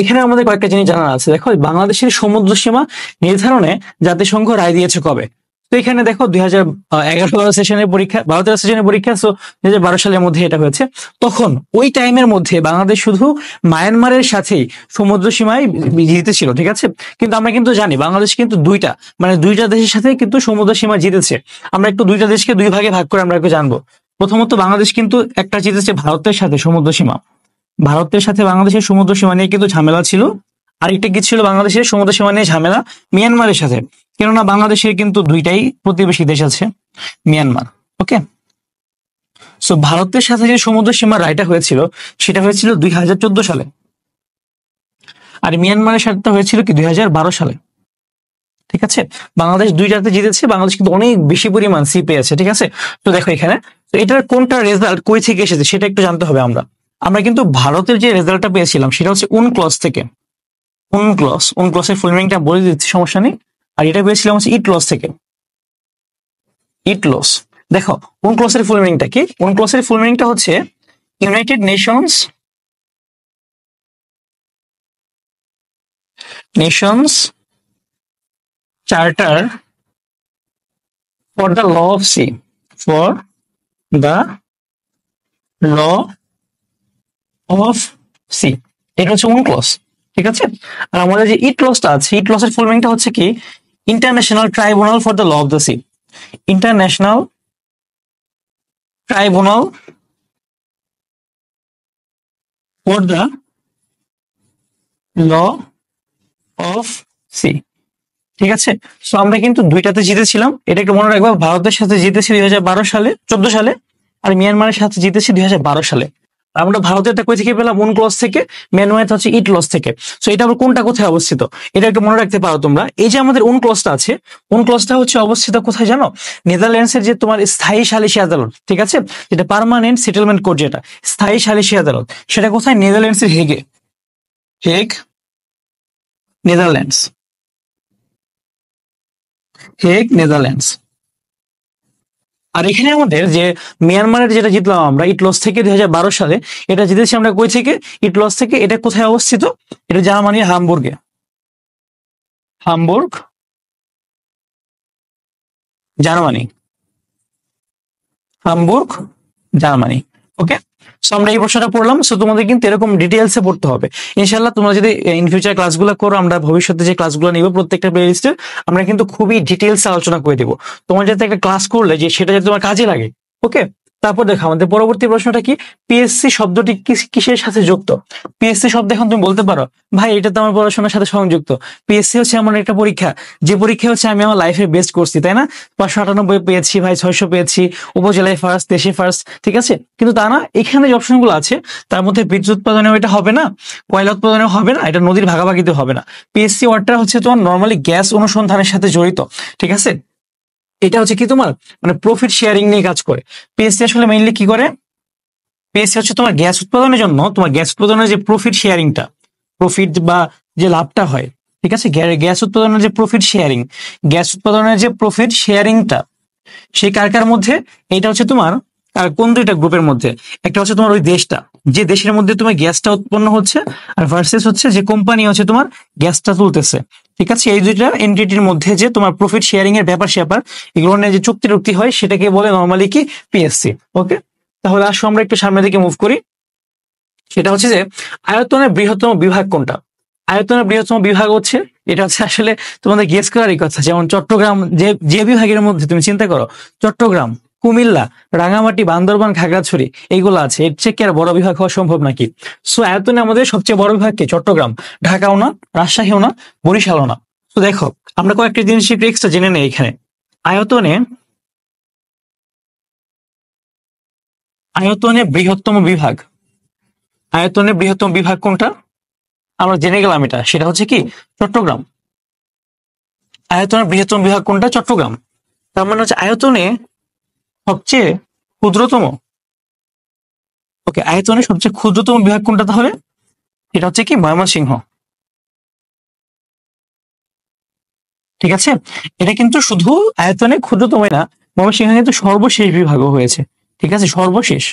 এখানে আমাদের কয়েকটা জিনিস জানা আছে। দেখো বাংলাদেশের সমুদ্র সীমা নির্ধারণে জাতিসংঘ রায় দিয়েছে কবে? তো এখানে দেখো 2011-12 সেশনের পরীক্ষা, 12-13 সেশনের পরীক্ষা, সো 2012 সালের মধ্যে এটা হয়েছে। তখন ওই টাইমের মধ্যে বাংলাদেশ শুধু মায়ানমারের সাথেই সমুদ্র সীমায় জিতেছিল, ঠিক আছে। কিন্তু আমরা কিন্তু জানি বাংলাদেশ কিন্তু দুইটা দেশের সাথে কিন্তু সমুদ্র সীমা জিতেছে। আমরা একটু দুইটা দেশকে দুই ভাগে ভাগ করে আমরা একটু জানবো। প্রথমত বাংলাদেশ কিন্তু একটা জিতেছে ভারতের সাথে সমুদ্র সীমা, ভারতের সাথে বাংলাদেশের সমুদ্র সীমা নিয়ে কিন্তু ঝামেলা ছিল। আরেকটা কি ছিল বাংলাদেশের সমুদ্র সীমা নিয়ে ঝামেলা? মিয়ানমারের সাথে, কেননা বাংলাদেশের কিন্তু দুইটাই প্রতিবেশী দেশ আছে, মিয়ানমার। ওকে, সো ভারতের সাথে যে সমুদ্র সীমা রায়টা হয়েছিল সেটা হয়েছিল 2014 সালে, আর মিয়ানমারের সাথে হয়েছিল কি 2012 সালে, ঠিক আছে। বাংলাদেশ দুইটাতে জিতেছে, বাংলাদেশ কিন্তু অনেক বেশি পরিমাণ সি পেয়েছে, ঠিক আছে। তো দেখো এখানে, তো এটার কোনটা রেজাল্ট কই থেকে এসেছে সেটা একটু জানতে হবে। আমরা কিন্তু ভারতের যে রেজাল্টটা পেয়েছিলাম সেটা হচ্ছে UNCLOS থেকে। UNCLOS এর ফুল মিনিংটা বলে দিচ্ছি, সমস্যা নেই। আর এটা পেয়েছিলাম হচ্ছে ইটলস থেকে। ইটলস, দেখো UNCLOS এর ফুল মিনিংটা কি? UNCLOS এর ফুল মিনিংটা হচ্ছে United Nations charter for the law of sea, for the law of sea, এটা হচ্ছে UNCLOS, ঠিক আছে। আর আমাদের যে ইটলসটা আছে, ইটলসের ফুল মিনিংটা হচ্ছে কি international tribunal for the law of the sea. International tribunal for the law of sea, ঠিক আছে। সো আমরা কিন্তু দুইটাতে জিতেছিলাম, এটা একটু মনে রাখবো। ভারতের সাথে জিতেছি 2012 সালে, 14 সালে, আর মিয়ানমারের সাথে জিতেছি 2012 সালে। আমরা ভারতেরটা কই থেকে পেলাম? UNCLOS থেকে। মিয়ানমারটা হচ্ছে ইটলস থেকে। সো এটা আবার কোনটা কোথায় অবস্থিত এটা একটু মনে রাখতে পারো তোমরা। এই যে আমাদের UNCLOSটা আছে, UNCLOSটা হচ্ছে অবস্থিত কোথায় জানো? নেদারল্যান্ডসের যে তোমার স্থায়ী সালিসি আদালত, ঠিক আছে, যেটা পার্মানেন্ট সেটেলমেন্ট কোর্ট, যেটা স্থায়ী সালিসি আদালত, সেটা কোথায়? নেদারল্যান্ডসের হেগে। Hague, Netherlands, Hague Netherlands. আর এখানে আমাদের যে মিয়ানমারের যেটা জিতলাম আমরা ইটলস থেকে 2012 সালে, এটা জিতেছি আমরা কই থেকে? ইটলস থেকে। এটা কোথায় অবস্থিত? এটা জার্মানির হামবুর্গে। Hamburg, Germany. Hamburg, Germany. Okay, so আমরা এই প্রশ্নটা পড়লাম। সো তোমাদের কিন্তু এরকম ডিটেলসে পড়তে হবে ইনশাল্লাহ। তোমরা যদি ইন ফিউচার ক্লাসগুলো করো, আমরা ভবিষ্যতে যে ক্লাসগুলো নিব প্রত্যেকটা প্লেলিস্টে আমরা কিন্তু খুবই ডিটেলসে আলোচনা করে দিব। তোমার যাতে একটা ক্লাস করলে যে সেটা যাতে তোমার কাজে লাগে। ওকে, তারপর দেখো আমাদের পরবর্তী প্রশ্নটা কি? পিএসসি শব্দটি কিসের সাথে যুক্ত? পিএসসি শব্দ এখন তুমি বলতে পারো ভাই এটা তো আমার পড়াশোনার সাথে সংযুক্ত। পিএসসি হচ্ছে এমন একটা পরীক্ষা, যে পরীক্ষা হচ্ছে আমি আমার লাইফে বেস্ট করছি, তাই না? 598 পেয়েছি ভাই, 600 পেয়েছি, উপজেলায় ফার্স্ট, দেশে ফার্স্ট, ঠিক আছে। কিন্তু তা না, এখানে যে অপশনগুলো আছে তার মধ্যে বিদ্যুৎ উৎপাদনেও এটা হবে না, কয়লা উৎপাদনেও হবে না, এটা নদীর ভাগাভাগিতে হবে না। পিএসসি ওয়ার্ডটা হচ্ছে তোমার নর্মালি গ্যাস অনুসন্ধানের সাথে জড়িত, ঠিক আছে। এটা হচ্ছে কি তোমার মানে প্রফিট শেয়ারিং নিয়ে কাজ করে। পিএসসি আসলে মেইনলি কি করে? পিএসসি হচ্ছে তোমার গ্যাস উৎপাদনের জন্য, তোমার গ্যাস উৎপাদনের যে প্রফিট শেয়ারিংটা, প্রফিট বা যে লাভটা হয়, ঠিক আছে, গ্যাস উৎপাদনের যে প্রফিট শেয়ারিং, গ্যাস উৎপাদনের যে প্রফিট শেয়ারিংটা, সেই কার কার মধ্যে? এটা হচ্ছে তোমার আর কোন দুইটা গ্রুপের মধ্যে? একটা হচ্ছে তোমার ওই দেশটা, যে দেশের মধ্যে তোমার গ্যাসটা উৎপন্ন হচ্ছে, আর ভার্সেস হচ্ছে যে কোম্পানি হচ্ছে তোমার গ্যাসটা তুলতেছে, ঠিক আছে। এই দুইটা এন্টিটির মধ্যে যে তোমার প্রফিট শেয়ারিং এর ব্যাপার স্যাপার, এগুলো নিয়ে যে চুক্তি হয় সেটাকে বলে নর্মালি কি? পিএসসি। ওকে, তাহলে আসো আমরা একটু সামনের দিকে মুভ করি। সেটা হচ্ছে যে আয়তনের বৃহত্তম বিভাগ কোনটা? আয়তনের বৃহত্তম বিভাগ হচ্ছে, এটা হচ্ছে আসলে তোমাদের গেস করারই কথা। যেমন চট্টগ্রাম, যে বিভাগের মধ্যে তুমি চিন্তা করো, চট্টগ্রাম, কুমিল্লা, রাঙামাটি, বান্দরবান, খাগড়াছড়ি এইগুলো আছে, এর চেয়ে কি আর বড় বিভাগ হওয়া সম্ভব নাকি? সো আয়তনে আমাদের সবচেয়ে বড় বিভাগ কি? চট্টগ্রাম। ঢাকাও না, রাজশাহীও না, বরিশালও না। তো দেখো আমরা কয়েকটা জিনিস একটু এক্সট্রা জেনে নেই এখানে। আয়তনে আয়তনে বৃহত্তম বিভাগ, আয়তনে বৃহত্তম বিভাগ কোনটা? আমরা জেনে গেলাম এটা, সেটা হচ্ছে কি? চট্টগ্রাম। আয়তনের বৃহত্তম বিভাগ কোনটা? চট্টগ্রাম। তার মানে হচ্ছে আয়তনে সবচেয়ে ক্ষুদ্রতম। ওকে, আয়তনে সবচেয়ে ক্ষুদ্রতম বিভাগ কোনটা তাহলে? এটা হচ্ছে কি? ময়মনসিংহ। ঠিক আছে, এটা কিন্তু শুধু আয়তনে ক্ষুদ্রতম না, ময়মনসিংহ কিন্তু সর্বশেষ বিভাগও হয়েছে। ঠিক আছে, সর্বশেষ।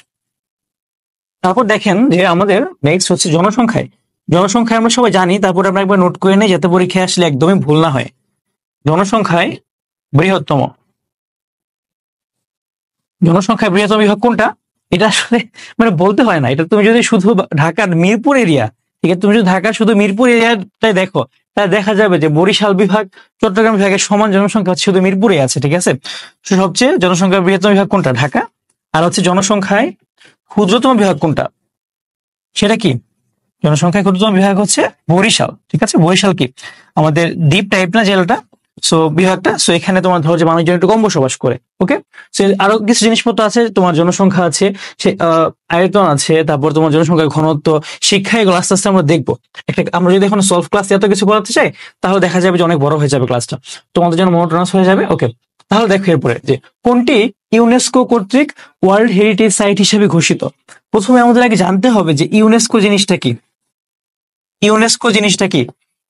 তারপর দেখেন যে আমাদের নেক্সট হচ্ছে জনসংখ্যায়। জনসংখ্যায় আমরা সবাই জানি, তারপর আমরা একবার নোট করে নেই যাতে পরীক্ষায় আসলে একদমই ভুল না হয়। জনসংখ্যায় বৃহত্তম, জনসংখ্যায় বৃহত্তম বিভাগ কোনটা? এটা আসলে মানে বলতে হয় না, এটা তুমি যদি শুধু ঢাকার মিরপুর এরিয়া, ঠিক আছে, তুমি যদি ঢাকার শুধু মিরপুর এরিয়াটাই দেখো, তাহলে দেখা যাবে যে বরিশাল বিভাগ, চট্টগ্রাম বিভাগের সমান জনসংখ্যা শুধু মিরপুরে আছে। ঠিক আছে, সবচেয়ে জনসংখ্যা বৃহত্তম বিভাগ কোনটা? ঢাকা। আর হচ্ছে জনসংখ্যায় ক্ষুদ্রতম বিভাগ কোনটা? সেটা কি? জনসংখ্যায় ক্ষুদ্রতম বিভাগ হচ্ছে বরিশাল। ঠিক আছে, বরিশাল কি আমাদের দ্বীপ টাইপ না জেলাটা, সো বিভাগটা, সো এখানে তোমার ধরো যে মানুষজন একটু কম বসবাস করে। ওকে, সো আরো কিছু জিনিসপত্র আছে, তোমার জনসংখ্যা আছে, সে আয়তন আছে, তারপর তোমার জনসংখ্যার ঘনত্ব, শিক্ষা, এগুলো আস্তে আস্তে আমরা দেখবো। একটা আমরা যদি এখন সলভ ক্লাস এত কিছু করাতে চাই, তাহলে দেখা যাবে যে অনেক বড় হয়ে যাবে ক্লাসটা, তোমাদের জন্য মনোটোনাস হয়ে যাবে। ওকে, তাহলে দেখো এরপরে যে কোনটি ইউনেস্কো কর্তৃক ওয়ার্ল্ড হেরিটেজ সাইট হিসেবে ঘোষিত। প্রথমে আমাদের আগে জানতে হবে যে ইউনেস্কো জিনিসটা কি। ইউনেস্কো জিনিসটা কি?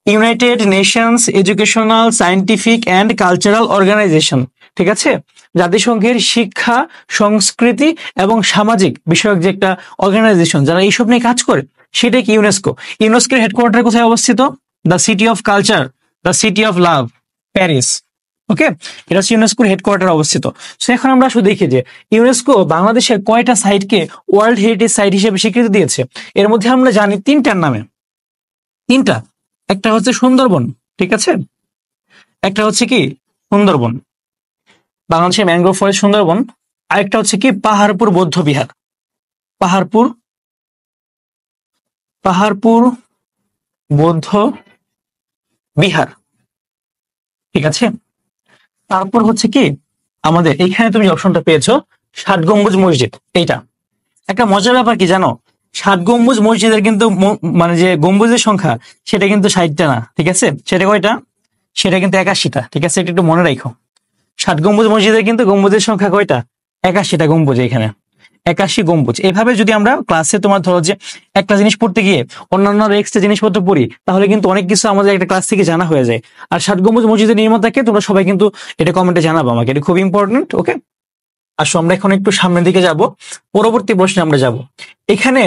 United Nations educational, scientific and cultural organisation. ঠিক আছে, জাতিসংঘের শিক্ষা, সংস্কৃতি এবং সামাজিক বিষয়ক যে একটা অর্গানাইজেশন, যারা এইসব নিয়ে কাজ করে, সেটা কি ইউনেস্কো। ইউনেস্কোর হেডকোয়ার্টার কোথায় অবস্থিত? The city of culture, the city of love, Paris. Okay, এটা হচ্ছে ইউনেস্কোর হেডকোয়ার্টার অবস্থিত। সো এখন আমরা আসলে দেখি যে ইউনেস্কো বাংলাদেশের কয়টা সাইটকে ওয়ার্ল্ড হেরিটেজ সাইট হিসেবে স্বীকৃতি দিয়েছে। এর মধ্যে আমরা জানি তিনটার নামে, তিনটা। একটা হচ্ছে সুন্দরবন, ঠিক আছে, একটা হচ্ছে কি সুন্দরবন, বাংলাদেশের ম্যানগ্রোভ ফরেস্ট সুন্দরবন। আরেকটা হচ্ছে কি পাহাড়পুর বৌদ্ধ বিহার, পাহাড়পুর, পাহাড়পুর বৌদ্ধ বিহার। ঠিক আছে, তারপর হচ্ছে কি আমাদের এখানে তুমি অপশনটা পেয়েছো ষাট গম্বুজ মসজিদ। এইটা একটা মজার ব্যাপার কি জানো, ষাট গম্বুজ মসজিদের কিন্তু মানে যে গম্বুজের সংখ্যা সেটা কিন্তু 60টা না। ঠিক আছে, সেটা কয়টা? সেটা কিন্তু 81টা। ঠিক আছে, এটা একটু মনে রাখো। ষাট গম্বুজ মসজিদের কিন্তু গম্বুজের সংখ্যা কয়টা? 81টা গম্বুজ এখানে, 81 গম্বুজ। এভাবে যদি আমরা ক্লাসে তোমার ধরো যে একটা জিনিস পড়তে গিয়ে অন্যান্য এক্সট্রা জিনিসপত্র পড়ি, তাহলে কিন্তু অনেক কিছু আমাদের একটা ক্লাস থেকে জানা হয়ে যায়। আর ষাট গম্বুজ মসজিদের নির্মাতাকে তোমরা সবাই কিন্তু এটা কমেন্টে জানাবো আমাকে, এটা খুব ইম্পর্টেন্ট। ওকে, আসো আমরা এখন একটু সামনের দিকে যাব, পরবর্তী প্রশ্নে আমরা যাব। এখানে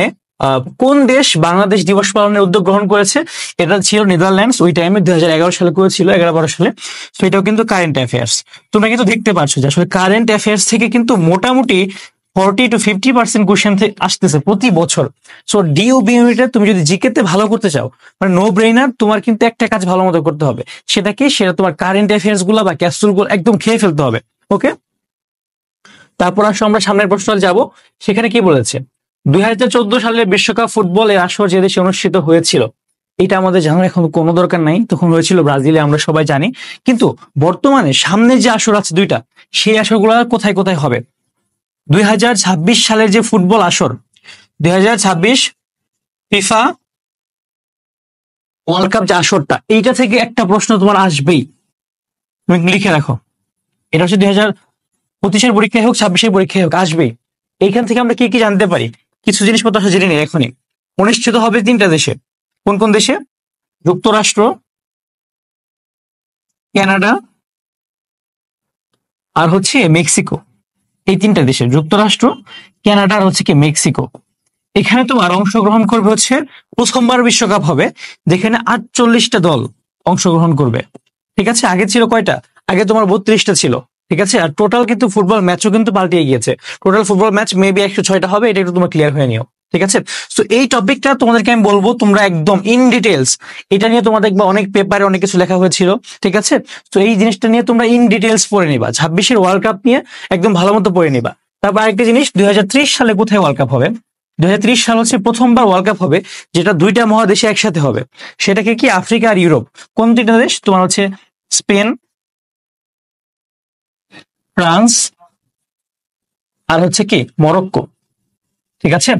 কোন দেশ বাংলাদেশ দিবস পালনের উদ্যোগ গ্রহণ করেছে? এটা ছিল নেদারল্যান্ডস, ওই টাইমে 2011 সালে করেছিল, 11-12 সালে। তো এটাও কিন্তু কারেন্ট অ্যাফেয়ার্স। তোমরা কিন্তু দেখতে পাচ্ছ যে আসলে কারেন্ট অ্যাফেয়ার্স থেকে কিন্তু মোটামুটি 40-50% কোশ্চেন আসতেছে প্রতি বছর। সো ডিইউবি ইউনিটে তুমি যদি জিকেতে ভালো করতে চাও, মানে নো ব্রেইনার, তোমার কিন্তু একটা কাজ ভালো মতো করতে হবে। সেটা কি? সেটা তোমার কারেন্ট অ্যাফেয়ার্স গুলা বা ক্যাপসুল গুলো একদম খেয়ে ফেলতে হবে। ওকে, তারপর আসো আমরা সামনের প্রশ্ন যাব। সেখানে কি বলেছে? 2014 সালের বিশ্বকাপ ফুটবলের আসর যে দেশে অনুষ্ঠিত হয়েছিল, এটা আমাদের জানার এখন কোনো দরকার নাই, তখন হয়েছিল ব্রাজিলে, আমরা সবাই জানি। কিন্তু বর্তমানে সামনে যে আসর আছে দুইটা, সেই আসরগুলো কোথায় কোথায় হবে? 2026 সালের যে ফুটবল আসর, 2026 ফিফা ওয়ার্ল্ড কাপ যে আসরটা, এইটা থেকে একটা প্রশ্ন তোমার আসবেই, তুমি লিখে রাখো। এটা হচ্ছে 2025-এর পরীক্ষায় হোক, 26-এর পরীক্ষায় হোক, আসবেই। এইখান থেকে আমরা কি কি জানতে পারি? কিছু জিনিসপত্র আসলে জেনে নিই এখনই। অনুষ্ঠিত হবে তিনটা দেশে। কোন কোন দেশে? যুক্তরাষ্ট্র, কানাডা আর হচ্ছে মেক্সিকো। এই তিনটা দেশে, যুক্তরাষ্ট্র, কানাডা আর হচ্ছে কি মেক্সিকো। এখানে তোমার অংশগ্রহণ করবে হচ্ছে প্রথমবার বিশ্বকাপ হবে, যেখানে 48টা দল অংশগ্রহণ করবে। ঠিক আছে, আগে ছিল কয়টা? আগে তোমার 32টা ছিল। ঠিক আছে, আর টোটাল কিন্তু ফুটবল ম্যাচও কিন্তু পাল্টিয়ে গিয়েছে। টোটাল ফুটবল ম্যাচ মেবি 106টা হবে, এটা একটু তোমার ক্লিয়ার হয়ে নিও। ঠিক আছে, তো এই টপিকটা তোমাদেরকে আমি বলবো, তোমরা একদম ইন ডিটেলস এটা নিয়ে, তোমার দেখবা অনেক পেপারে অনেক কিছু লেখা হয়েছিল। ঠিক আছে, তো এই জিনিসটা নিয়ে তোমরা ইন ডিটেলস পড়ে নিবা, 26-এর ওয়ার্ল্ড কাপ নিয়ে একদম ভালো মতো পড়ে নিবা। তারপর আরেকটা জিনিস, 2030 সালে কোথায় ওয়ার্ল্ড কাপ হবে? 2030 সাল হচ্ছে প্রথমবার ওয়ার্ল্ড কাপ হবে, যেটা দুইটা মহাদেশে একসাথে হবে। সেটাকে কি? আফ্রিকা আর ইউরোপ। কোন দুইটা দেশ? তোমার হচ্ছে স্পেন, ফ্রান্স আর হচ্ছে কি মরক্কো। ঠিক আছে,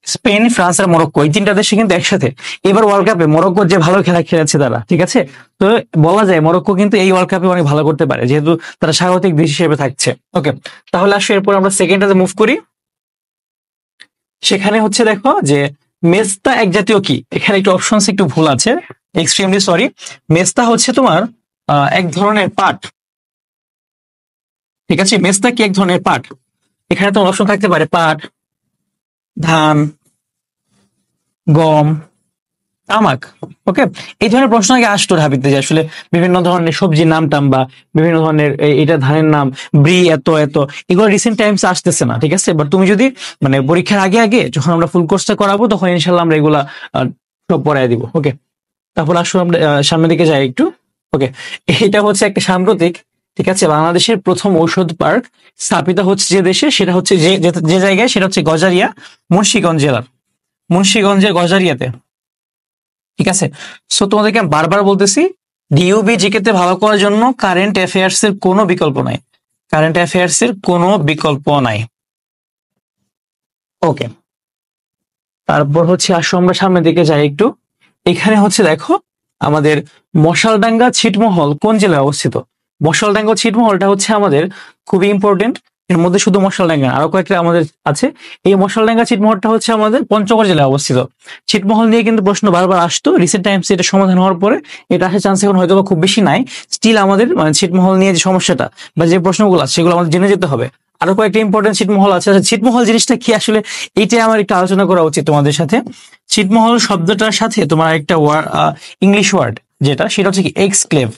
স্পেন, ফ্রান্স আর মরক্কো, এই তিনটা দেশে কিন্তু একসাথে এবার ওয়ার্ল্ড কাপে মরক্কো যে ভালো খেলা খেলেছে তারা। ঠিক আছে, তো বলা যায় মরক্কো কিন্তু এই ওয়ার্ল্ড কাপে অনেক ভালো করতে পারে, যেহেতু তারা স্বাগতিক দেশ হিসেবে থাকছে। ওকে, তাহলে আসো এরপর আমরা সেকেন্ডটাতে মুভ করি। সেখানে হচ্ছে দেখো যে মেস্তা এক জাতীয় কি, এখানে একটু অপশনস একটু ভুল আছে, এক্সট্রিমলি সরি। মেস্তা হচ্ছে তোমার এক ধরনের পাট, ঠিক আছে? মেজদা কি এক ধরনের পাট? এখানে তো অপশন থাকতে পারে পাট, ধান, গম, তামাক। ওকে, এই ধরনের প্রশ্ন আগে আসতো ঢাবিতে, যে আসলে বিভিন্ন ধরনের সবজির নাম টাম বা বিভিন্ন ধরনের এটা ধানের নাম, ব্রি এত এত, এগুলো রিসেন্ট টাইমস আসতেছে না, ঠিক আছে? বাট তুমি যদি মানে পরীক্ষার আগে আগে যখন আমরা ফুল কোর্সটা করাবো তখন ইনশাল্লাহ আমরা এগুলা সব পড়াই দিব। ওকে, তারপর আসো আমরা সামনের দিকে যাই একটু। ওকে, এটা হচ্ছে একটা সাম্প্রতিক, ঠিক আছে? বাংলাদেশের প্রথম ঔষধ পার্ক স্থাপিত হচ্ছে যে দেশে, সেটা হচ্ছে যে জায়গায়, সেটা হচ্ছে গজারিয়া, মুন্সিগঞ্জ জেলার, মুন্সিগঞ্জের গজারিয়াতে, ঠিক আছে? সো তোমাদেরকে আমি বারবার বলতেছি, ডিইউবি জিকেতে ভালো করার জন্য কারেন্ট অ্যাফেয়ার্স এর কোনো বিকল্প নাই, কারেন্ট অ্যাফেয়ার্স এর কোনো বিকল্প নাই। ওকে, তারপর হচ্ছে আসো আমরা সামনের দিকে যাই একটু। এখানে হচ্ছে দেখো আমাদের মশালডাঙ্গা ছিটমহল কোন জেলায় অবস্থিত? মশালডাঙ্গা ছিটমহলটা হচ্ছে আমাদের খুবই ইম্পর্টেন্ট। এর মধ্যে শুধু মশালডাঙ্গা, আরো কয়েকটা আমাদের আছে। এই মশালডাঙ্গা ছিটমহলটা হচ্ছে আমাদের পঞ্চগড় জেলায় অবস্থিত। ছিটমহল নিয়ে কিন্তু প্রশ্ন বারবার আসতো, রিসেন্ট টাইমস এটা সমাধান হওয়ার পরে এটা আসার চান্স এখন হয়তো খুব বেশি নাই। স্টিল আমাদের মানে ছিটমহল নিয়ে যে সমস্যাটা বা যে প্রশ্নগুলো আছে সেগুলো আমাদের জেনে যেতে হবে। আরো কয়েকটা ইম্পর্টেন্ট ছিটমহল আছে। আচ্ছা, ছিটমহল জিনিসটা কি আসলে, এইটাই আমার একটু আলোচনা করা উচিত তোমাদের সাথে। ছিটমহল শব্দটার সাথে তোমার একটা ইংলিশ ওয়ার্ড যেটা, সেটা হচ্ছে কি এক্সক্লেভ।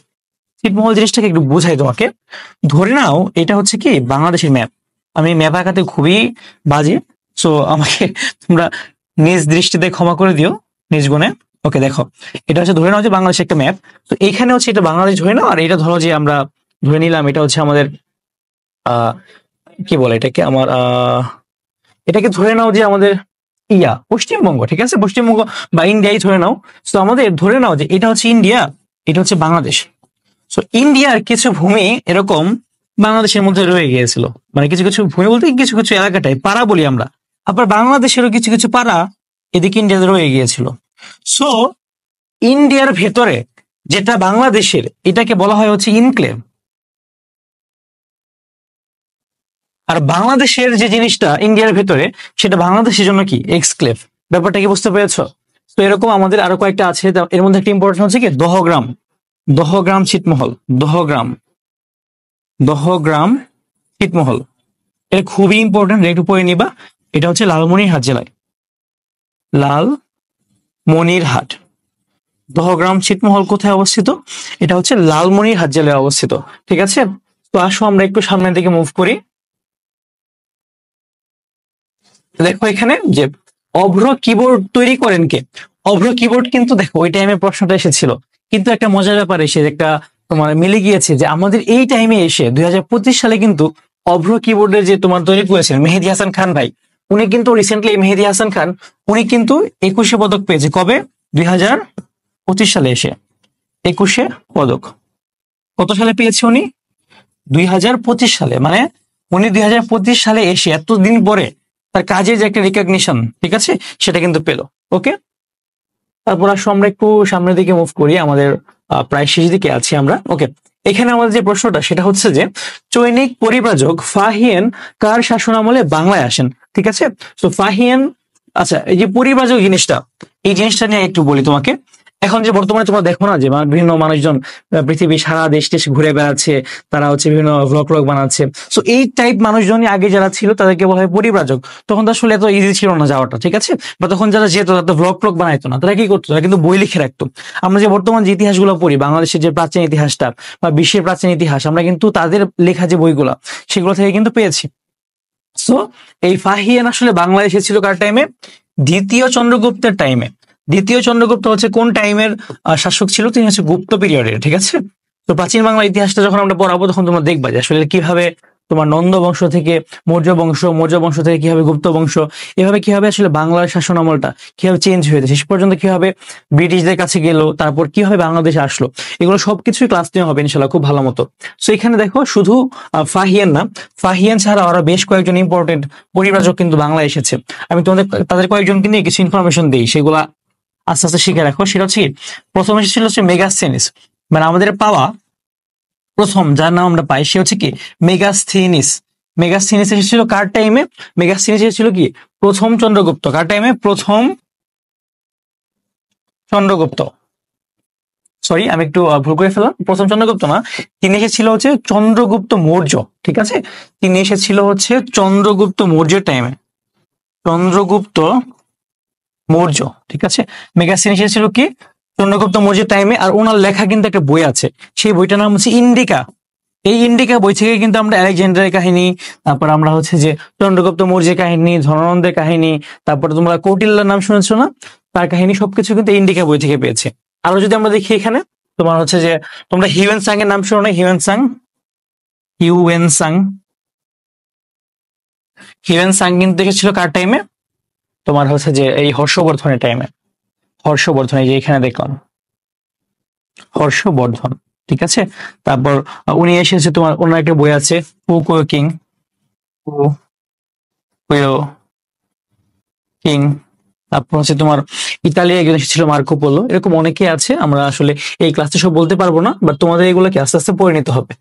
ছিটমহল জিনিসটাকে একটু বোঝাই তোমাকে। ধরে নাও এটা হচ্ছে কি বাংলাদেশের ম্যাপ, আমি ম্যাপ আঁকাতে খুবই বাজে, সো আমাকে তোমরা নিজ দৃষ্টিতে ক্ষমা করে দিও, নিজ গুণে। ওকে, দেখো এটা হচ্ছে ধরে নাও যে বাংলাদেশের একটা ম্যাপ, তো এইখানে হচ্ছে এটা বাংলাদেশ ধরে নাও, আর এটা ধরো যে আমরা ধরে নিলাম এটা হচ্ছে আমাদের আহ কি বলে এটাকে, আমার এটাকে ধরে নাও যে আমাদের পশ্চিমবঙ্গ, ঠিক আছে? পশ্চিমবঙ্গ বা ইন্ডিয়াই ধরে নাও। তো আমাদের ধরে নাও যে এটা হচ্ছে ইন্ডিয়া, এটা হচ্ছে বাংলাদেশ। সো ইন্ডিয়ার কিছু ভূমি এরকম বাংলাদেশের মধ্যে রয়ে গিয়েছিল, মানে কিছু কিছু ভূমি বলতে কিছু কিছু এলাকাটাই পাড়া বলি আমরা, আবার বাংলাদেশেরও কিছু কিছু পাড়া এদিকে ইন্ডিয়াতে রয়ে গিয়েছিল। সো ইন্ডিয়ার ভেতরে যেটা বাংলাদেশের, এটাকে বলা হয় হচ্ছে ইনক্লেভ। আর বাংলাদেশের যে জিনিসটা ইন্ডিয়ার ভেতরে, সেটা বাংলাদেশের জন্য কি এক্সক্লেভ। ব্যাপারটা কি বুঝতে পেরেছো? তো এরকম আমাদের আরো কয়েকটা আছে, এর মধ্যে একটা ইম্পর্টেন্ট হচ্ছে কি দহগ্রাম, দহগ্রাম ছিটমহল, দহগ্রাম, দহগ্রাম ছিটমহল, এটা খুবই ইম্পর্টেন্ট, একটু পড়ে নিবা। এটা হচ্ছে লালমনিরহাট জেলায়, লালমনিরহাট। দহগ্রাম ছিটমহল কোথায় অবস্থিত? এটা হচ্ছে লালমনিরহাট জেলায় অবস্থিত, ঠিক আছে? তো আসো আমরা একটু সামনের দিকে মুভ করি। দেখো এখানে যে অভ্র কিবোর্ড তৈরি করেন কে? অভ্র কিবোর্ড কিন্তু দেখো ওই টাইমে প্রশ্নটা এসেছিল, কিন্তু একটা মজার ব্যাপার এসে একটা তোমার মিলে গিয়েছে যে আমাদের এই টাইমে এসে 2025 সালে কিন্তু অভ্র কিবোর্ডের যে তোমার তৈরি করেছেন মেহেদী হাসান খান ভাই, উনি কিন্তু রিসেন্টলি, মেহেদী হাসান খান, উনি কিন্তু 21শে পদক পেয়েছে। কবে? 2025 সালে এসে 21শে পদক। কত সালে পেয়েছে উনি? 2025 সালে, মানে উনি 2025 সালে এসে এতদিন পরে তার কাজের যে একটা রিকগনিশন, ঠিক আছে, সেটা কিন্তু পেলো। ওকে, তারপর আসো আমরা একটু সামনের দিকে মুভ করি, আমাদের প্রায় শেষ দিকে আছি আমরা। ওকে, এখানে আমাদের যে প্রশ্নটা সেটা হচ্ছে যে চৈনিক পরিব্রাজক ফাহিয়েন কার শাসনামলে বাংলায় আসেন? ঠিক আছে, তো ফাহিয়েন, আচ্ছা এই যে পরিব্রাজক জিনিসটা, এই জিনিসটা নিয়ে একটু বলি তোমাকে। এখন যে বর্তমানে তোমরা দেখো না যে বিভিন্ন মানুষজন পৃথিবী সারা দেশ টেশ ঘুরে বেড়াচ্ছে, তারা হচ্ছে বিভিন্ন ভ্লগ ট্লগ বানাচ্ছে। সো এই টাইপ মানুষজনই আগে যারা ছিল তাদেরকে বলা হয় পরিব্রাজক। তখন তো আসলে এত ইজি ছিল না যাওয়াটা, ঠিক আছে? বা তখন যারা যেত তারা ভ্লগ ট্লগ বানাইতো না, তারা কি করতো? তারা কিন্তু বই লিখে রাখতো। আমরা যে বর্তমান যে ইতিহাসগুলো পড়ি, বাংলাদেশের যে প্রাচীন ইতিহাসটা বা বিশ্বের প্রাচীন ইতিহাস, আমরা কিন্তু তাদের লেখা যে বইগুলা সেগুলো থেকে কিন্তু পেয়েছি। সো এই ফাহিয়ান আসলে বাংলাদেশে ছিল কার টাইমে? দ্বিতীয় চন্দ্রগুপ্তের টাইমে। দ্বিতীয় চন্দ্রগুপ্ত হচ্ছে কোন টাইমের শাসক ছিল? তিনি হচ্ছে গুপ্ত পিরিয়ডের, ঠিক আছে? তো প্রাচীন বাংলা ইতিহাসটা যখন আমরা পড়াবো তখন তোমরা দেখবা যে আসলে কিভাবে তোমার নন্দ বংশ থেকে মৌর্য বংশ, মৌর্য বংশ থেকে কিভাবে গুপ্ত বংশ, এভাবে কিভাবে আসলে বাংলার শাসন আমলটা কিভাবে চেঞ্জ হয়েছে, শেষ পর্যন্ত কিভাবে ব্রিটিশদের কাছে গেল, তারপর কিভাবে বাংলাদেশে আসলো, এগুলো সবকিছুই ক্লাস নেওয়া হবে ইনশাল্লাহ খুব ভালো মতো। সো এখানে দেখো শুধু ফাহিয়ান না, ফাহিয়ান ছাড়া আরো বেশ কয়েকজন ইম্পর্টেন্ট পরিব্রাজক কিন্তু বাংলায় এসেছে। আমি তোমাদের তাদের কয়েকজনকে নিয়ে কিছু ইনফরমেশন দিই, সেগুলা আস্তে আস্তে শিখে রাখো। সেটা হচ্ছে প্রথম এসেছিল হচ্ছে মেগাসথেনিস, মানে আমাদের পাওয়া প্রথম যার নাম আমরা পাই সে হচ্ছে কি মেগাসথেনিস। মেগাসথেনিস এসেছিল কার টাইমে? মেগাসথেনিস এসেছিল কি প্রথম চন্দ্রগুপ্ত। কার টাইমে? প্রথম চন্দ্রগুপ্ত। সরি আমি একটু ভুল করে ফেললাম, প্রথম চন্দ্রগুপ্ত না, তিনি এসেছিল হচ্ছে চন্দ্রগুপ্ত মৌর্য, ঠিক আছে, তিনি এসেছিল হচ্ছে চন্দ্রগুপ্ত মৌর্যের টাইমে, চন্দ্রগুপ্ত মৌর্য, ঠিক আছে। মেগাস্টিন এসেছিল কি চন্দ্রগুপ্ত মৌর্যের টাইমে, আর ওনার লেখা কিন্তু একটা বই আছে, সেই বইটার নাম হচ্ছে ইন্ডিকা। এই ইন্ডিকা বই থেকে কিন্তু আমরা আলেকজান্ডারের কাহিনী, তারপর আমরা হচ্ছে যে চন্দ্রগুপ্ত মৌর্যের কাহিনী, ধনানন্দের কাহিনী, তারপর তোমরা কৌটিল্যের নাম শুনেছো না, তার কাহিনী সবকিছু কিন্তু ইন্ডিকা বই থেকে পেয়েছে। আরো যদি আমরা দেখি এখানে তোমার হচ্ছে যে তোমরা হিউয়েন সাং এর নাম শুনো না, Hiuen Tsang, Hiuen Tsang, Hiuen Tsang কিন্তু দেখেছিল কার টাইমে, তোমার হচ্ছে যে এই হর্ষবর্ধনের টাইমে, হর্ষবর্ধন, এই যে এখানে দেখলাম হর্ষবর্ধন, ঠিক আছে। তারপর উনি এসেছে, তোমার ওনার একটা বই আছে হু কুয়ো কিং, হু কুয়ো কিং। তারপর হচ্ছে তোমার ইতালি একজন এসেছিল মার্কো পোলো, এরকম অনেকে আছে, আমরা আসলে এই ক্লাসে সব বলতে পারবো না, বাট তোমাদের এগুলোকে আস্তে আস্তে পড়ে নিতে হবে।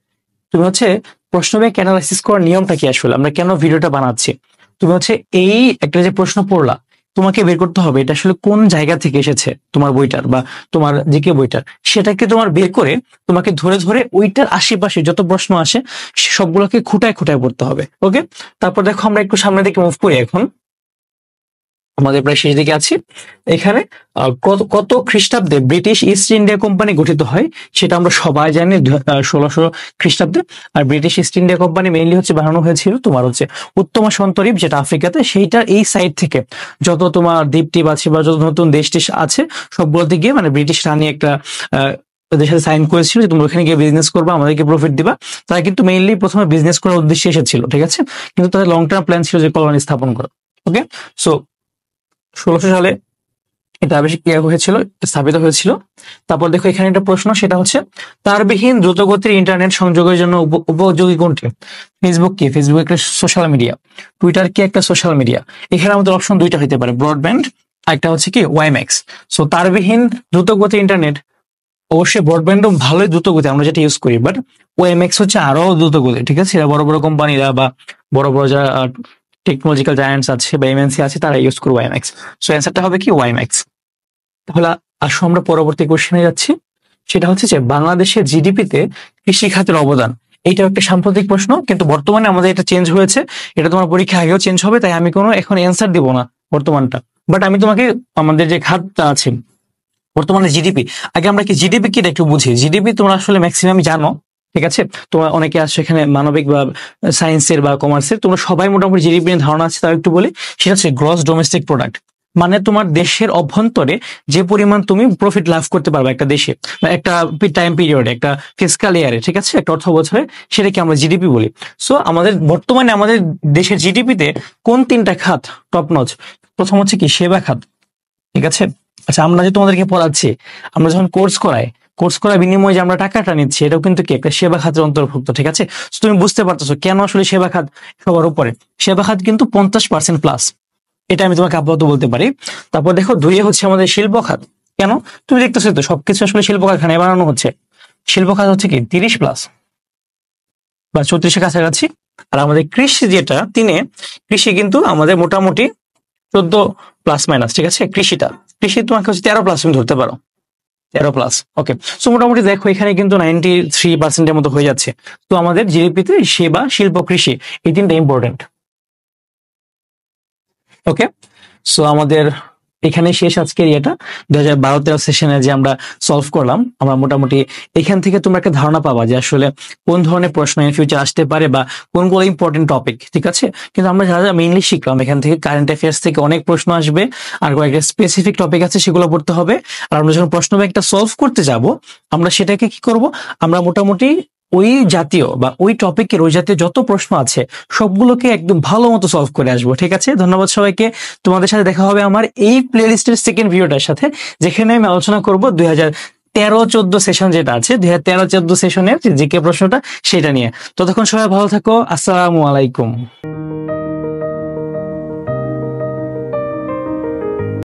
তুমি হচ্ছে প্রশ্ন ব্যাংক অ্যানালাইসিস করার নিয়মটা কি, আসলে আমরা কেন ভিডিওটা বানাচ্ছি, তুমি হচ্ছে এই একটা যে প্রশ্ন পড়লা, তোমাকে বের করতে হবে এটা আসলে কোন জায়গা থেকে এসেছে তোমার বইটার বা তোমার জিকে বইটার, সেটাকে তোমার বের করে তোমাকে ধরে ধরে ওইটার আশেপাশে যত প্রশ্ন আসে সবগুলোকে খুঁটায় খুঁটায় পড়তে হবে। ওকে, তারপর দেখো আমরা একটু সামনের দিকে মুভ করি, এখন আমাদের প্রায় শেষ দিকে আছি। এখানে কত কত খ্রিস্টাব্দে ব্রিটিশ ইস্ট ইন্ডিয়া কোম্পানি গঠিত হয় সেটা আমরা সবাই জানি, 1600 খ্রিস্টাব্দে। আর British East India Company mainly হচ্ছে বানানো হয়েছিল তোমার হচ্ছে উত্তমা সন্তরীপ, যেটা আফ্রিকাতে, সেইটার এই সাইড থেকে যত তোমার দ্বীপ টিপ আছে বা যত নতুন দেশ টিশ আছে সবগুলোতে গিয়ে মানে ব্রিটিশ রানী একটা ওদের সাথে সাইন করেছিল যে তোমরা ওখানে গিয়ে বিজনেস করবা, আমাদেরকে প্রফিট দিবা। তারা কিন্তু মেইনলি প্রথমে বিজনেস করার উদ্দেশ্যে এসেছিল, ঠিক আছে, কিন্তু তাদের লং টার্ম প্ল্যান ছিল যে কলোনি স্থাপন করা। ওকে, সো 1600 সালে এটা আবিষ্কার ক্রিয়া হয়েছিল, স্থাপিত হয়েছিল। তারপর দেখো এখানে একটা প্রশ্ন, সেটা হচ্ছে তারবিহীন দ্রুতগতির ইন্টারনেট সংযোগের জন্য উপযোগী কোনটি? ফেসবুক কি? ফেসবুক একটা সোশ্যাল মিডিয়া। টুইটার কি একটা সোশ্যাল মিডিয়া? এখানে আমাদের অপশন দুইটা হতে পারে, ব্রডব্যান্ড আর একটা হচ্ছে কি ওয়াইম্যাক্স। সো তারবিহীন দ্রুতগতি ইন্টারনেট, অবশ্যই ব্রডব্যান্ডও ভালোই দ্রুতগতি আমরা যেটা ইউজ করি, বাট ওএমএক্স হচ্ছে আরো দ্রুতগতি, ঠিক আছে, এরা বড় বড় কোম্পানিরা বা বড় বড় যারা টেকনোলজিক্যাল জায়ান্টস আছে বা এমএনসি আছে তারা ইউজ করে ওয়াইম্যাক্স। সো অ্যান্সারটা হবে কি ওয়াইম্যাক্স। তাহলে আসো আমরা পরবর্তী কোশ্চেনে যাচ্ছি, সেটা হচ্ছে যে বাংলাদেশের জিডিপিতে কৃষি খাতের অবদান। এইটা একটা সাম্প্রতিক প্রশ্ন, কিন্তু বর্তমানে আমাদের এটা চেঞ্জ হয়েছে, এটা তোমার পরীক্ষা আগেও চেঞ্জ হবে, তাই আমি কোনো এখন অ্যান্সার দিব না বর্তমানটা, বাট আমি তোমাকে আমাদের যে খাতটা আছে বর্তমানে জিডিপি, আগে আমরা কি জিডিপি কি একটু বুঝি। জিডিপি তোমরা আসলে ম্যাক্সিমাম জানো, ঠিক আছে, তোমরা অনেকে আসছে এখানে মানবিক বা সায়েন্সের বা কমার্সের, তোমরা সবাই মোটামুটি জিডিপি নিয়ে ধারণা আছে, তাও একটু বলি। সেটা হচ্ছে গ্রস ডোমেস্টিক প্রোডাক্ট, মানে তোমার দেশের অভ্যন্তরে যে পরিমাণ তুমি প্রফিট লাভ করতে পারবে একটা দেশে বা একটা টাইম পিরিয়ডে, একটা ফিসকাল ইয়ারে, ঠিক আছে, একটা অর্থ বছরে, সেটাকে আমরা জিডিপি বলি। সো আমাদের বর্তমানে আমাদের দেশের জিডিপিতে কোন তিনটা খাত টপ নচ? প্রথম হচ্ছে কি সেবা খাত, ঠিক আছে। আচ্ছা, আমরা যে তোমাদেরকে পড়াচ্ছি, আমরা যখন কোর্স করার বিনিময়ে যে আমরা টাকাটা নিচ্ছি, এটাও কিন্তু কি একটা সেবা খাতের অন্তর্ভুক্ত, ঠিক আছে। তুমি বুঝতে পারতেছো কেন আসলে সেবা খাত সবার উপরে। সেবা খাত কিন্তু 50% প্লাস, এটা আমি তোমাকে আপাতত বলতে পারি। তারপর দেখো দুইয়ে হচ্ছে আমাদের শিল্প খাত। কেন? তুমি দেখতেছো তো সবকিছু আসলে শিল্প কারখানায় বানানো হচ্ছে। শিল্প খাত হচ্ছে কি 30+ বা 34-এর কাছাকাছি। আর আমাদের কৃষি যেটা কৃষি কিন্তু আমাদের মোটামুটি 14+-, ঠিক আছে। কৃষি তোমাকে হচ্ছে 13+, তুমি ধরতে পারো 13+। ওকে, সো মোটামুটি দেখো এখানে কিন্তু 93% মতো হয়ে যাচ্ছে। তো আমাদের জিডিপিতে সেবা, শিল্প, কৃষি এই তিনটা ইম্পর্টেন্ট। ওকে, সো আমাদের এখানে শেষ আজকের এটা 2012-13 সেশনে যে আমরা সলভ করলাম। আমরা মোটামুটি এখান থেকে তোমরা একটা ধারণা পাবা যে আসলে কোন ধরনের প্রশ্ন ইন ফিউচার আসতে পারে বা কোনগুলো ইম্পর্টেন্ট টপিক, ঠিক আছে। কিন্তু আমরা যারা মেইনলি শিখলাম এখান থেকে কারেন্ট অ্যাফেয়ার্স থেকে অনেক প্রশ্ন আসবে, আর কয়েকটা স্পেসিফিক টপিক আছে সেগুলো পড়তে হবে। আর আমরা যখন প্রশ্ন ব্যাংকটা সলভ করতে যাব, আমরা সেটাকে কি করব, আমরা মোটামুটি ওই জাতীয় বা ওই টপিকের ওই জাতীয় যত প্রশ্ন আছে সবগুলোকে একদম ভালো মতো সলভ করে আসবো, ঠিক আছে। ধন্যবাদ সবাইকে। তোমাদের সাথে দেখা হবে আমার এই প্লে লিস্টের সেকেন্ড ভিডিওটার সাথে, যেখানে আমি আলোচনা করব 2013-14 সেশন যেটা আছে, 2013-14 সেশনের যে জিকে প্রশ্নটা সেটা নিয়ে। ততক্ষণ সবাই ভালো থাকো, আসসালামু আলাইকুম।